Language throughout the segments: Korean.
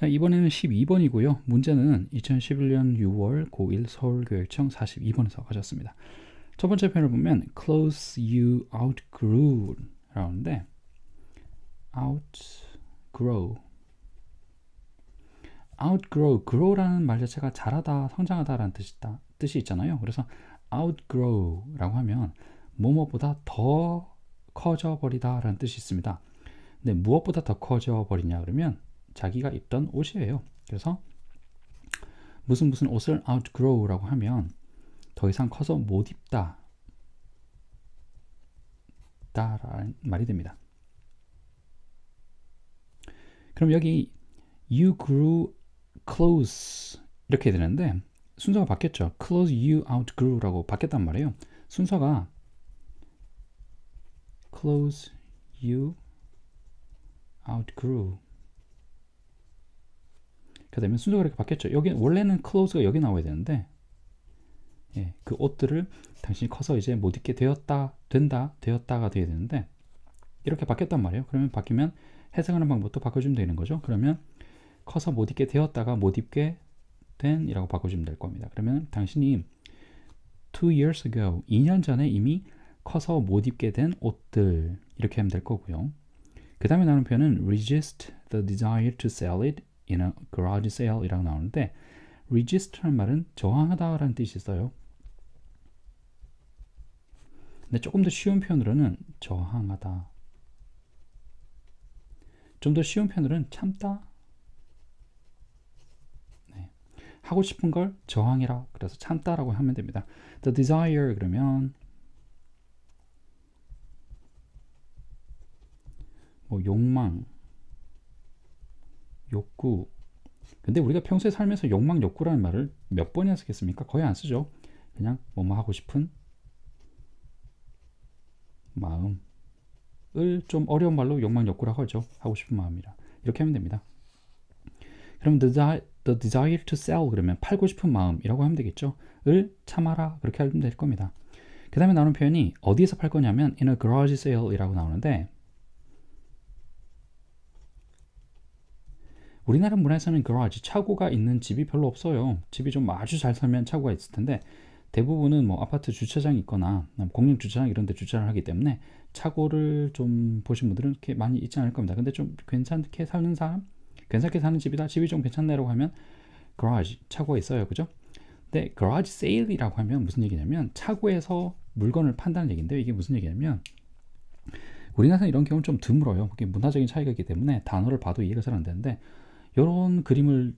자, 이번에는 12번이고요. 문제는 2011년 6월 고1 서울교육청 42번에서 가졌습니다. 첫 번째 표현을 보면 clothes you outgrew 라는데 grow라는 말 자체가 자라다, 성장하다라는 뜻이 있잖아요. 그래서 outgrow라고 하면 뭐뭐보다 더 커져 버리다 라는 뜻이 있습니다. 근데 무엇보다 더 커져 버리냐 그러면 자기가 입던 옷이에요. 그래서 무슨 옷을 outgrow라고 하면 더 이상 커서 못 입다 라는 말이 됩니다. 그럼 여기 you grew clothes 이렇게 되는데 순서가 바뀌었죠. clothes you outgrew라고 바뀌었단 말이에요. 순서가 clothes you outgrew 그 다음에 순서가 이렇게 바뀌었죠. 여기 원래는 clothes가 여기 나와야 되는데 그 옷들을 당신이 커서 이제 못 입게 되었다가 돼야 되는데 이렇게 바뀌었단 말이에요. 그러면 바뀌면 해석하는 방법도 바꿔주면 되는 거죠. 그러면 커서 못 입게 되었다가 못 입게 된 이라고 바꿔주면 될 겁니다. 그러면 당신이 2 years ago 2년 전에 이미 커서 못 입게 된 옷들 이렇게 하면 될 거고요. 그 다음에 나오는 표현은 resist the desire to sell it in a garage sale 이라고 나오는데 resist라는 말은 저항하다 라는 뜻이 있어요. 근데 조금 더 쉬운 표현으로는 저항하다, 좀 더 쉬운 표현으로는 참다, 하고 싶은 걸 저항해라 그래서 참다라고 하면 됩니다. The desire 그러면 뭐 욕망, 욕구. 근데 우리가 평소에 살면서 욕망, 욕구라는 말을 몇 번이나 쓰겠습니까? 거의 안 쓰죠. 그냥 뭐뭐 하고 싶은 마음을 좀 어려운 말로 욕망, 욕구라고 하죠. 하고 싶은 마음이라 이렇게 하면 됩니다. 그럼 the desire to sell 그러면 팔고 싶은 마음이라고 하면 되겠죠. 을 참아라 그렇게 하면 될 겁니다. 그 다음에 나오는 표현이 어디에서 팔 거냐면 in a garage sale 이라고 나오는데 우리나라 문화에서는 garage, 차고가 있는 집이 별로 없어요. 집이 좀 아주 잘 살면 차고가 있을 텐데 대부분은 뭐 아파트 주차장이 있거나 공용 주차장 이런 데 주차를 하기 때문에 차고를 좀 보신 분들은 이렇게 많이 있지 않을 겁니다. 근데 좀 괜찮게 사는 사람, 괜찮게 사는 집이다, 집이 좀 괜찮네라고 하면 garage, 차고가 있어요. 그죠? 근데 garage sale이라고 하면 무슨 얘기냐면 차고에서 물건을 판다는 얘기인데요. 이게 무슨 얘기냐면 우리나라에서는 이런 경우는 좀 드물어요. 이게 문화적인 차이가 있기 때문에 단어를 봐도 이해가 잘 안 되는데 이런 그림을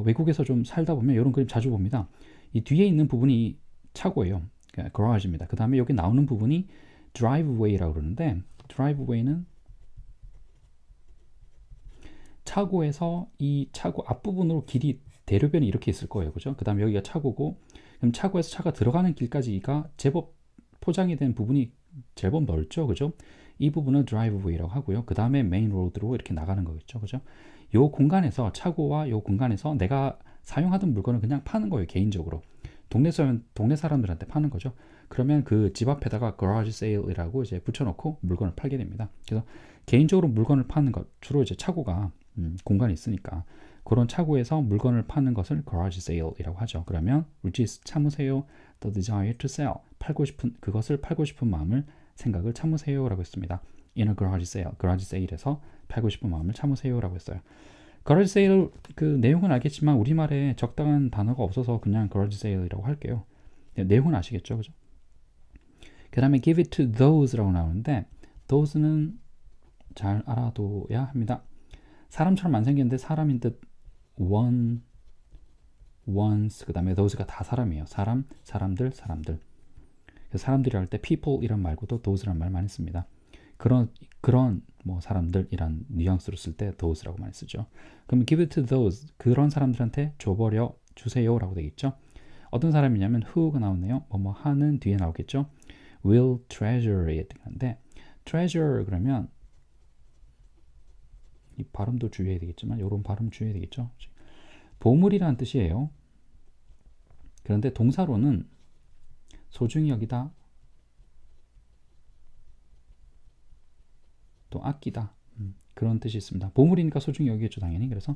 외국에서 좀 살다 보면 이런 그림 자주 봅니다. 이 뒤에 있는 부분이 차고예요. 그러니까 garage입니다. 그 다음에 여기 나오는 부분이 driveway라고 그러는데 driveway는 차고에서 이 차고 앞부분으로 길이 대로변이 이렇게 있을 거예요. 그죠? 그 다음에 여기가 차고고 그럼 차고에서 차가 들어가는 길까지가 제법 포장이 된 부분이 제법 넓죠. 그죠? 이 부분은 driveway라고 하고요. 그 다음에 메인 로드로 이렇게 나가는 거겠죠. 그죠? 요 공간에서 차고와 요 공간에서 내가 사용하던 물건을 그냥 파는 거예요. 개인적으로. 동네 사람들한테 파는 거죠. 그러면 그 집 앞에다가 garage sale이라고 이제 붙여놓고 물건을 팔게 됩니다. 그래서 개인적으로 물건을 파는 것, 주로 이제 차고가 공간이 있으니까 그런 차고에서 물건을 파는 것을 garage sale이라고 하죠. 그러면 resist 참으세요, the desire to sell 그것을 팔고 싶은 마음을 생각을 참으세요라고 했습니다. in a garage sale에서 팔고 싶은 마음을 참으세요라고 했어요. garage sale 그 내용은 알겠지만 우리말에 적당한 단어가 없어서 그냥 garage sale이라고 할게요. 내용은 아시겠죠, 그죠? 그 다음에 give it to those라고 나오는데 those는 잘 알아둬야 합니다. 사람처럼 안 생겼는데 사람인 듯 one, ones, 그 다음에 those가 다 사람이에요. 사람들. 사람들이 할 때 people 이란 말고도 those라는 말 많이 씁니다. 그런 뭐 사람들이란 뉘앙스로 쓸 때 those라고 많이 쓰죠. 그럼 give it to those 그런 사람들한테 주세요라고 되겠죠. 어떤 사람이냐면 who가 나오네요. 뭐뭐 하는 뒤에 나오겠죠. will treasure it. 근데 treasure 그러면 이 발음도 주의해야 되겠지만 이런 발음 주의해야 되겠죠. 보물이라는 뜻이에요. 그런데 동사로는 소중히 여기다, 또 아끼다 그런 뜻이 있습니다. 보물이니까 소중히 여기겠죠 당연히. 그래서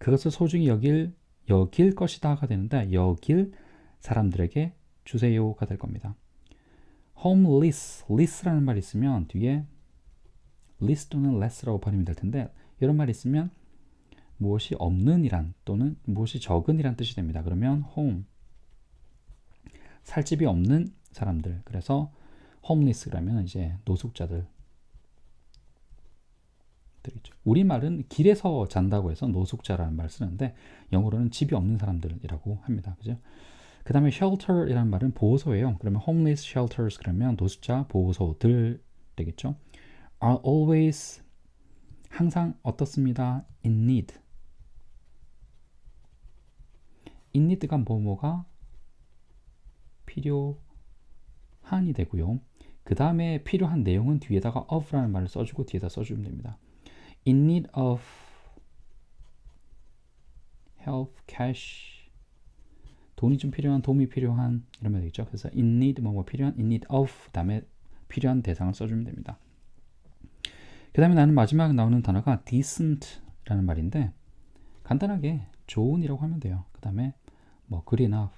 그것을 소중히 여길 것이다가 되는데 여길 사람들에게 주세요가 될 겁니다. homeless, less라는 말이 있으면 뒤에 less 또는 less라고 발음이 될 텐데 이런 말이 있으면 무엇이 없는 이란 또는 무엇이 적은 이란 뜻이 됩니다. 그러면 home, 살 집이 없는 사람들. 그래서 homeless 그러면 이제 노숙자들. 우리말은 길에서 잔다고 해서 노숙자라는 말을 쓰는데 영어로는 집이 없는 사람들이라고 합니다. 그죠? 그 다음에 shelter이라는 말은 보호소예요. 그러면 homeless shelters 그러면 노숙자 보호소들 되겠죠. are always 항상 어떻습니다. in need. in need가 뭐뭐가 필요한이 되고요. 그 다음에 필요한 내용은 뒤에다가 of라는 말을 써주고 뒤에다 써주면 됩니다. in need of help, cash, 돈이 좀 필요한, 도움이 필요한 이러면 되겠죠. 그래서 in need 뭐뭐 필요한, in need of 다음에 필요한 대상을 써주면 됩니다. 그 다음에 나는 마지막 나오는 단어가 decent라는 말인데 간단하게 좋은이라고 하면 돼요. 그 다음에 뭐 good enough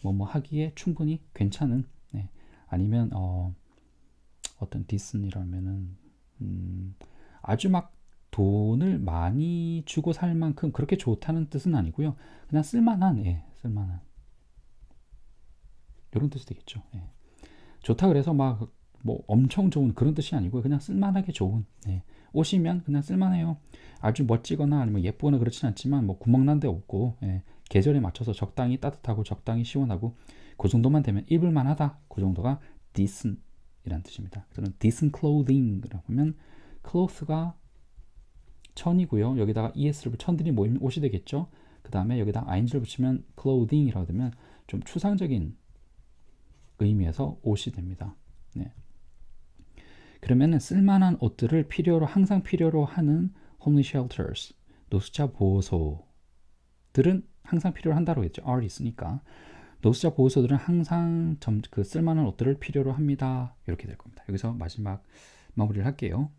뭐뭐 하기에 충분히 괜찮은 네. 아니면 어떤 decent이라면은 아주 막 돈을 많이 주고 살 만큼 그렇게 좋다는 뜻은 아니고요. 그냥 쓸만한, 예, 쓸만한 이런 뜻이 되겠죠. 예. 좋다 그래서 막 뭐 엄청 좋은 그런 뜻이 아니고요. 그냥 쓸만하게 좋은. 예. 옷이면 그냥 쓸만해요. 아주 멋지거나 아니면 예쁘거나 그렇진 않지만 뭐 구멍난 데 없고 예. 계절에 맞춰서 적당히 따뜻하고 적당히 시원하고 그 정도만 되면 입을만하다. 그 정도가 decent 이란 뜻입니다. 저는 decent clothing이라고 하면 cloth가 천이고요. 여기다가 es를 천들이 모이면 옷이 되겠죠. 그 다음에 여기다 ing를 붙이면 clothing이라고 되면 좀 추상적인 의미에서 옷이 됩니다. 네. 그러면은 쓸만한 옷들을 항상 필요로 하는 homeless shelters, 노숙자 보호소들은 항상 필요로 한다고 했죠. are 있으니까. 노숙자 보호소들은 항상 그 쓸만한 옷들을 필요로 합니다. 이렇게 될 겁니다. 여기서 마지막 마무리를 할게요.